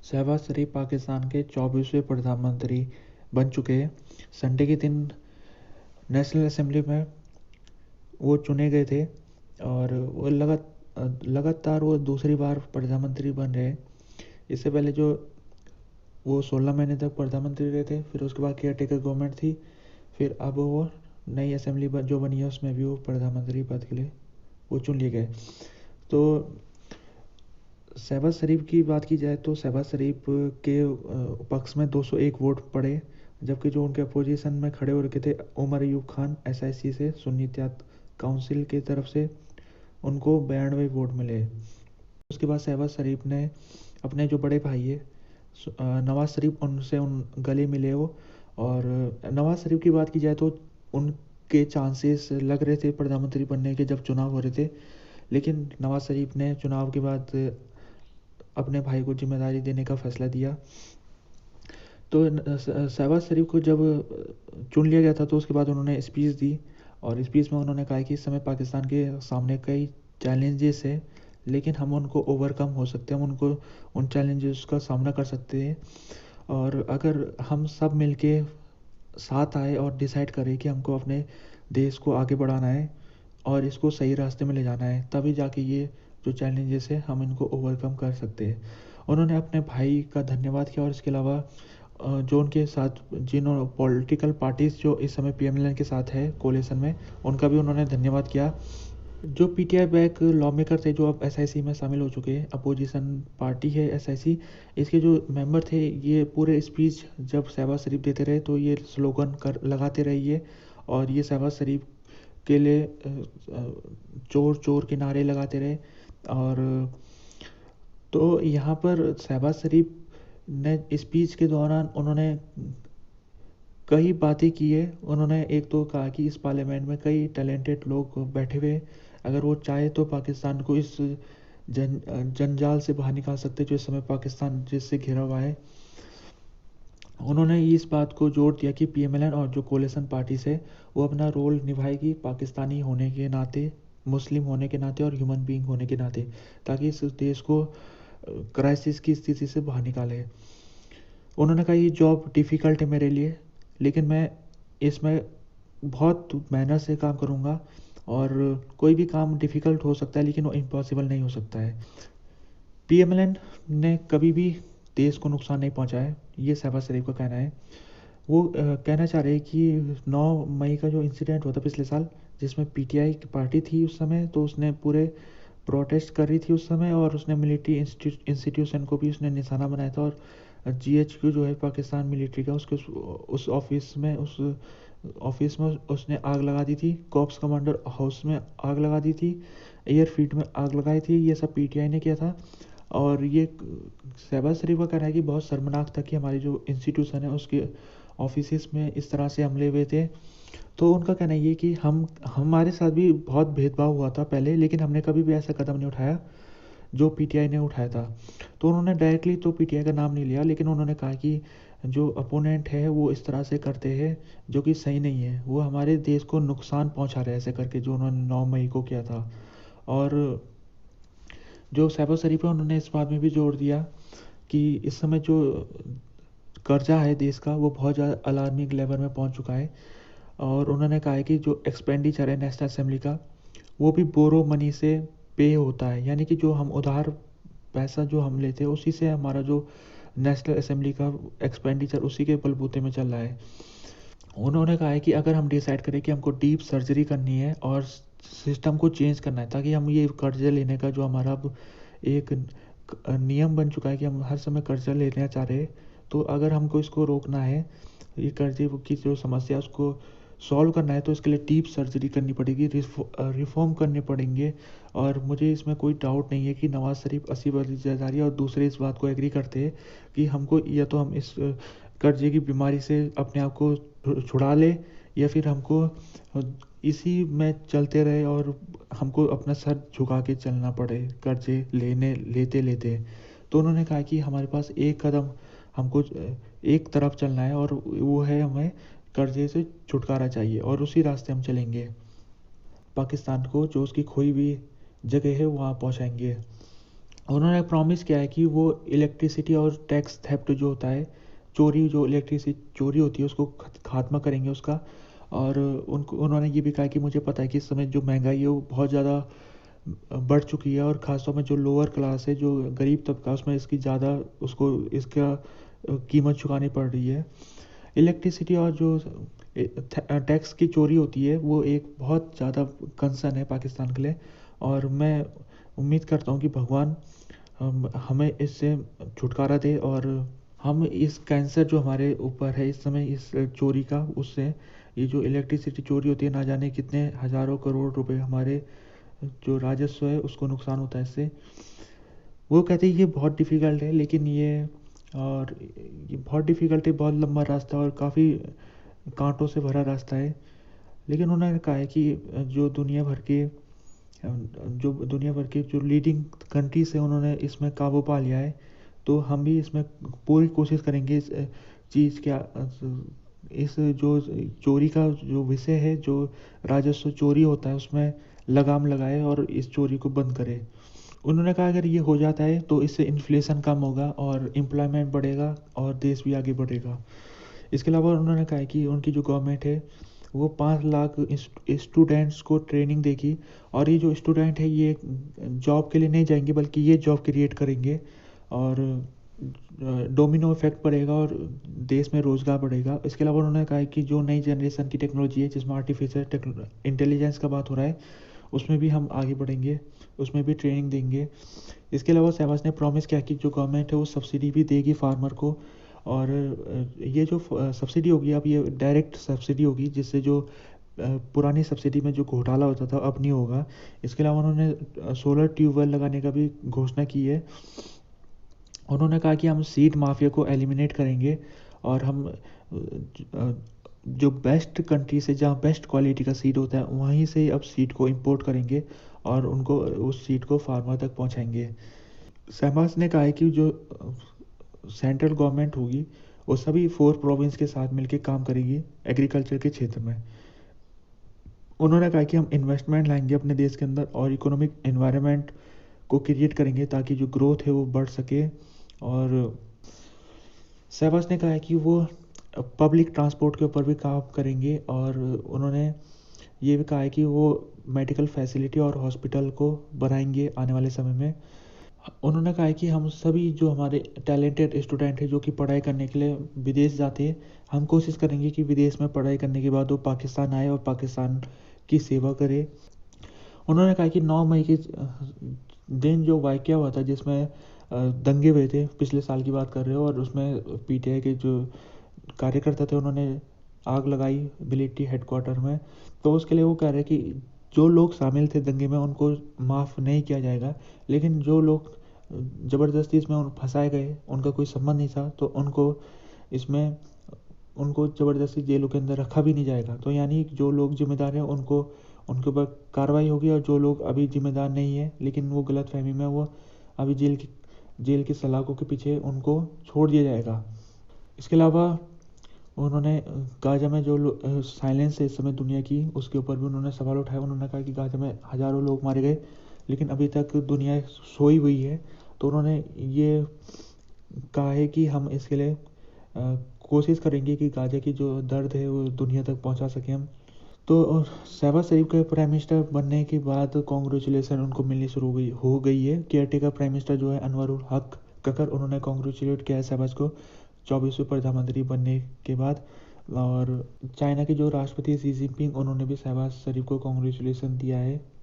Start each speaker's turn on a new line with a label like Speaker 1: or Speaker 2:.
Speaker 1: शहबाज शरीफ पाकिस्तान के 24वें प्रधानमंत्री बन चुके हैं। संडे के दिन नेशनल असेंबली में वो चुने गए थे और वो लगातार वो दूसरी बार प्रधानमंत्री बन रहे हैं। इससे पहले जो वो 16 महीने तक प्रधानमंत्री रहे थे, फिर उसके बाद केयर टेकर गवर्नमेंट थी, फिर अब वो नई असेंबली जो बनी है उसमें भी वो प्रधानमंत्री पद के लिए वो चुन लिए गए। तो शहबाज शरीफ की बात की जाए तो शहबाज शरीफ के पक्ष में 201 वोट पड़े, जबकि जो उनके अपोजिशन में खड़े हो रखे थे उमर अयूब खान एसआईसी से सुन्नी इत्तेहाद काउंसिल की तरफ से, उनको 92 वोट मिले। उसके बाद शहबाज शरीफ ने अपने जो बड़े भाई है नवाज शरीफ, उनसे उन गले मिले वो। और नवाज शरीफ की बात की जाए तो उनके चांसेस लग रहे थे प्रधानमंत्री बनने के जब चुनाव हो रहे थे, लेकिन नवाज शरीफ ने चुनाव के बाद अपने भाई को जिम्मेदारी देने का फैसला दिया। तो शहबाज शरीफ को जब चुन लिया गया था तो उसके बाद उन्होंने स्पीच दी, और स्पीच में उन्होंने कहा कि इस समय पाकिस्तान के सामने कई चैलेंजेस है, लेकिन हम उनको ओवरकम हो सकते हैं, हम उनको उन चैलेंजेस का सामना कर सकते हैं। और अगर हम सब मिलके साथ आए और डिसाइड करें कि हमको अपने देश को आगे बढ़ाना है और इसको सही रास्ते में ले जाना है, तभी जाके ये जो चैलेंजेस है हम इनको ओवरकम कर सकते हैं। उन्होंने अपने भाई का धन्यवाद किया, और इसके अलावा जो उनके साथ जिन पॉलिटिकल पार्टीज जो इस समय पीएमएलएन के साथ है कोलिशन में, उनका भी उन्होंने धन्यवाद किया। जो पीटीआई बैक लॉ मेकर थे जो अब एसआईसी में शामिल हो चुके हैं, अपोजिशन पार्टी है एसआईसी, इसके जो मेंबर थे ये पूरे स्पीच जब शहबाज शरीफ देते रहे तो ये स्लोगन कर लगाते रहे ये, और ये शहबाज शरीफ के लिए चोर चोर के नारे लगाते रहे। और तो यहाँ पर शहबाज शरीफ ने स्पीच के दौरान उन्होंने कई बातें की है। उन्होंने एक तो कहा कि इस पार्लियामेंट में कई टैलेंटेड लोग बैठे हुए, अगर वो चाहे तो पाकिस्तान को इस जंजाल से बाहर निकाल सकते जो इस समय पाकिस्तान जिससे घिरा हुआ है। उन्होंने इस बात को जोर दिया कि पीएमएलएन और जो कोलिशन पार्टीज है वो अपना रोल निभाएगी पाकिस्तानी होने के नाते, मुस्लिम होने के नाते और ह्यूमन बीइंग होने के नाते, ताकि इस देश को क्राइसिस की स्थिति से बाहर निकाले। उन्होंने कहा ये जॉब डिफ़िकल्ट है मेरे लिए, लेकिन मैं इसमें बहुत मेहनत से काम करूँगा, और कोई भी काम डिफ़िकल्ट हो सकता है लेकिन वो इम्पॉसिबल नहीं हो सकता है। पीएमएलएन ने कभी भी देश को नुकसान नहीं पहुंचाया, ये शहबाज शरीफ का कहना है। वो कहना चाह रहे हैं कि 9 मई का जो इंसिडेंट हुआ था पिछले साल, जिसमें पीटीआई की पार्टी थी उस समय, तो उसने पूरे प्रोटेस्ट कर रही थी उस समय, और उसने मिलिट्री इंस्टीट्यूशन को भी उसने निशाना बनाया था। और जीएचक्यू जो है पाकिस्तान मिलिट्री का, उसके उस ऑफिस में उसने आग लगा दी थी, कॉप्स कमांडर हाउस में आग लगा दी थी, एयरफील्ड में आग लगाई थी। ये सब पीटीआई ने किया था। और ये शहबाज शरीफ का कहना है कि बहुत शर्मनाक था कि हमारी जो इंस्टीट्यूशन है उसके ऑफिस में इस तरह से हमले हुए थे। तो उनका कहना ये कि हम हमारे साथ भी बहुत भेदभाव हुआ था पहले, लेकिन हमने कभी भी ऐसा कदम नहीं उठाया जो पीटीआई ने उठाया था। तो उन्होंने डायरेक्टली तो पीटीआई का नाम नहीं लिया, लेकिन उन्होंने कहा कि जो अपोनेंट है वो इस तरह से करते हैं जो कि सही नहीं है, वो हमारे देश को नुकसान पहुंचा रहे हैं ऐसे करके, जो उन्होंने 9 मई को किया था। और जो शहबाज शरीफ है उन्होंने इस बात में भी जोर दिया कि इस समय जो कर्जा है देश का वो बहुत ज़्यादा अलार्मिंग लेवल में पहुंच चुका है। और उन्होंने कहा है कि जो एक्सपेंडिचर है नेशनल असेंबली का वो भी बोरो मनी से पे होता है, यानी कि जो हम उधार पैसा जो हम लेते हैं उसी से हमारा जो नेशनल असेंबली का एक्सपेंडिचर उसी के बलबूते में चल रहा है। उन्होंने कहा है कि अगर हम डिसाइड करें कि हमको डीप सर्जरी करनी है और सिस्टम को चेंज करना है, ताकि हम ये कर्जे लेने का जो हमारा अब एक नियम बन चुका है कि हम हर समय कर्जा लेना चाह रहे हैं, तो अगर हमको इसको रोकना है, ये कर्जे की जो समस्या है उसको सॉल्व करना है, तो इसके लिए डीप सर्जरी करनी पड़ेगी, रिफॉर्म करने पड़ेंगे। और मुझे इसमें कोई डाउट नहीं है कि नवाज शरीफ 80% जजारी और दूसरे इस बात को एग्री करते हैं कि हमको या तो हम इस कर्जे की बीमारी से अपने आप को छुड़ा ले, या फिर हमको इसी में चलते रहे और हमको अपना सर झुका के चलना पड़े कर्जे लेने लेते लेते। तो उन्होंने कहा कि हमारे पास एक कदम हमको एक तरफ चलना है, और वो है हमें कर्जे से छुटकारा चाहिए, और उसी रास्ते हम चलेंगे, पाकिस्तान को जो उसकी खोई हुई जगह है वहाँ पहुँचाएंगे। उन्होंने प्रॉमिस किया है कि वो इलेक्ट्रिसिटी और टैक्स थेफ्ट जो होता है, चोरी, जो इलेक्ट्रिसिटी चोरी होती है उसको खात्मा करेंगे उसका। और उनको उन्होंने ये भी कहा कि मुझे पता है कि इस समय जो महंगाई है वो बहुत ज़्यादा बढ़ चुकी है, और ख़ासतौर में जो लोअर क्लास है, जो गरीब तबका, उसमें इसकी ज़्यादा उसको इसका कीमत चुकानी पड़ रही है। इलेक्ट्रिसिटी और जो टैक्स की चोरी होती है वो एक बहुत ज़्यादा कंसर्न है पाकिस्तान के लिए। और मैं उम्मीद करता हूँ कि भगवान हमें इससे छुटकारा दे, और हम इस कैंसर जो हमारे ऊपर है इस समय, इस चोरी का, उससे, ये जो इलेक्ट्रिसिटी चोरी होती है, ना जाने कितने हज़ारों करोड़ रुपए हमारे जो राजस्व है उसको नुकसान होता है इससे। वो कहते हैं ये बहुत डिफ़िकल्ट है, लेकिन ये बहुत डिफ़िकल्ट है, बहुत लंबा रास्ता और काफ़ी कांटों से भरा रास्ता है। लेकिन उन्होंने कहा है कि जो लीडिंग कंट्रीज है उन्होंने इसमें काबू पा लिया है। तो हम भी इसमें पूरी कोशिश करेंगे इस चीज़ क्या इस जो चोरी का जो विषय है, जो राजस्व चोरी होता है, उसमें लगाम लगाए और इस चोरी को बंद करे। उन्होंने कहा अगर ये हो जाता है तो इससे इन्फ्लेशन कम होगा और एम्प्लॉयमेंट बढ़ेगा और देश भी आगे बढ़ेगा। इसके अलावा उन्होंने कहा है कि उनकी जो गवर्नमेंट है वो 5 लाख स्टूडेंट्स को ट्रेनिंग देगी, और ये जो स्टूडेंट है ये जॉब के लिए नहीं जाएंगे बल्कि ये जॉब क्रिएट करेंगे, और डोमिनो इफेक्ट पड़ेगा और देश में रोज़गार बढ़ेगा। इसके अलावा उन्होंने कहा है कि जो नई जनरेशन की टेक्नोलॉजी है जिसमें आर्टिफिशियल इंटेलिजेंस का बात हो रहा है, उसमें भी हम आगे बढ़ेंगे, उसमें भी ट्रेनिंग देंगे। इसके अलावा शहबाज ने प्रॉमिस किया कि जो गवर्नमेंट है वो सब्सिडी भी देगी फार्मर को, और ये जो सब्सिडी होगी अब ये डायरेक्ट सब्सिडी होगी, जिससे जो पुरानी सब्सिडी में जो घोटाला होता था अब नहीं होगा। इसके अलावा उन्होंने सोलर ट्यूबवेल लगाने का भी घोषणा की है। उन्होंने कहा कि हम सीड माफिया को एलिमिनेट करेंगे, और हम जो बेस्ट कंट्री से, जहाँ बेस्ट क्वालिटी का सीड होता है वहीं से अब सीड को इंपोर्ट करेंगे और उनको उस सीड को फार्मर तक पहुँचाएंगे। शहबाज ने कहा है कि जो सेंट्रल गवर्नमेंट होगी वो सभी 4 प्रोविंस के साथ मिलकर काम करेगी एग्रीकल्चर के क्षेत्र में। उन्होंने कहा कि हम इन्वेस्टमेंट लाएंगे अपने देश के अंदर और इकोनॉमिक एनवायरनमेंट को क्रिएट करेंगे ताकि जो ग्रोथ है वो बढ़ सके। और शहबाज ने कहा है कि वो पब्लिक ट्रांसपोर्ट के ऊपर भी काम करेंगे, और उन्होंने ये भी कहा है कि वो मेडिकल फैसिलिटी और हॉस्पिटल को बनाएंगे आने वाले समय में। उन्होंने कहा है कि हम सभी जो हमारे टैलेंटेड स्टूडेंट हैं जो कि पढ़ाई करने के लिए विदेश जाते हैं, हम कोशिश करेंगे कि विदेश में पढ़ाई करने के बाद वो पाकिस्तान आए और पाकिस्तान की सेवा करे। उन्होंने कहा कि 9 मई के दिन जो वाक़या हुआ था जिसमें दंगे हुए थे, पिछले साल की बात कर रहे हो, और उसमें पीटीआई के जो कार्यकर्ता थे उन्होंने आग लगाई मिलिट्री हेडक्वार्टर में। तो उसके लिए वो कह रहे कि जो लोग शामिल थे दंगे में उनको माफ़ नहीं किया जाएगा, लेकिन जो लोग ज़बरदस्ती इसमें फंसाए गए, उनका कोई संबंध नहीं था, तो इसमें उनको ज़बरदस्ती जेलों के अंदर रखा भी नहीं जाएगा। तो यानी जो लोग जिम्मेदार हैं उनको उनके ऊपर कार्रवाई होगी, और जो लोग अभी जिम्मेदार नहीं है लेकिन वो गलतफहमी में, वो अभी जेल की सलाखों के पीछे, उनको छोड़ दिया जाएगा। इसके अलावा उन्होंने गाजा में जो साइलेंस है इस समय दुनिया की, उसके ऊपर भी उन्होंने सवाल उठाया। उन्होंने कहा कि गाजा में हज़ारों लोग मारे गए लेकिन अभी तक दुनिया सोई हुई है। तो उन्होंने ये कहा है कि हम इसके लिए कोशिश करेंगे कि गाजा की जो दर्द है वो दुनिया तक पहुंचा सकें हम। तो शहबाज शरीफ के प्राइम मिनिस्टर बनने के बाद कॉन्ग्रेचुलेसन उनको मिलनी शुरू हो गई है। केयरटेकर प्राइम मिनिस्टर जो है अनवरुल हक ककर, उन्होंने कॉन्ग्रेचुलेट किया है शहबाज को 24वें प्रधानमंत्री बनने के बाद। और चाइना के जो राष्ट्रपति शी जिनपिंग, उन्होंने भी शहबाज शरीफ को कॉन्ग्रेचुलेसन दिया है।